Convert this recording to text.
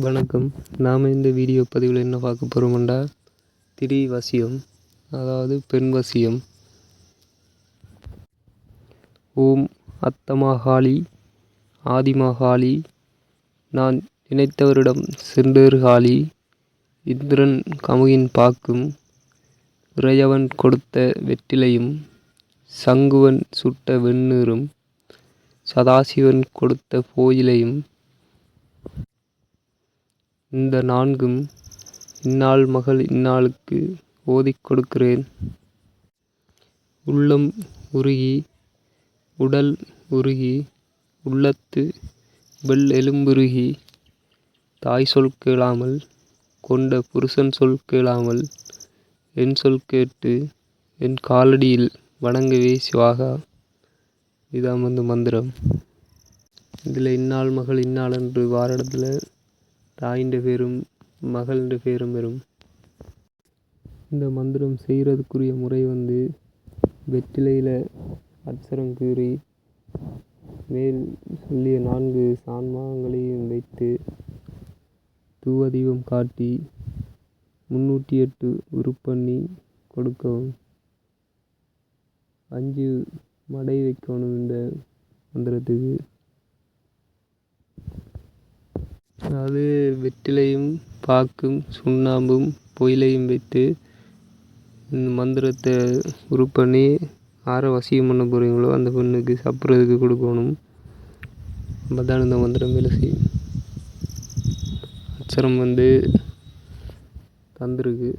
வணக்கம். நாம் இந்த வீடியோ பதிவில் என்ன பார்க்க போகிறோம்னா, திரி வசியம், அதாவது பெண் வசியம். ஓம் அத்தமகாளி ஆதிமகாளி, நான் நினைத்தவரிடம் சென்றேறுகாளி, இந்திரன் கமுகின் பாக்கும், இறையவன் கொடுத்த வெற்றிலையும், சங்குவன் சுட்ட வெந்நீரும், சதாசிவன் கொடுத்த கோயிலையும், இந்த நான்கும் இந்நாள் மகள் இந்நாளுக்கு ஓதிக் கொடுக்கிறேன். உள்ளம் உருகி உடல் உருகி உள்ளத்து எலும்புருகி, தாய் சொல் கேளாமல் கொண்ட புருஷன் சொல் கேளாமல் என் சொல் கேட்டு என் காலடியில் வணங்கவே சிவாகா. இதான் மந்திரம். இதில் இந்நாள் மகள் இந்நாளன்று வாரடத்தில் தாயின் பேரும் மகளின் பேரும் வரும். இந்த மந்திரம் செய்கிறதுக்குரிய முறை வெற்றிலையில் அட்சரம் கீறி மேல் சொல்லிய 4 சான்மாங்களையும் வைத்து தூவதீபம் காட்டி 308 உருப்பண்ணி கொடுக்கவும். 5 மடை வைக்கணும் இந்த மந்திரத்துக்கு. அதாவது வெற்றிலையும் பாக்கும் சுண்ணாம்பும் பொயிலையும் வைத்து இந்த மந்திரத்தை உருப்பண்ணி யாரை வசியம் பண்ண போகிறீங்களோ அந்த பெண்ணுக்கு சாப்பிட்றதுக்கு கொடுக்கணும். அப்பதான் இந்த மந்திரம் வேலை செய்யும். அச்சரம் தந்திருக்கு.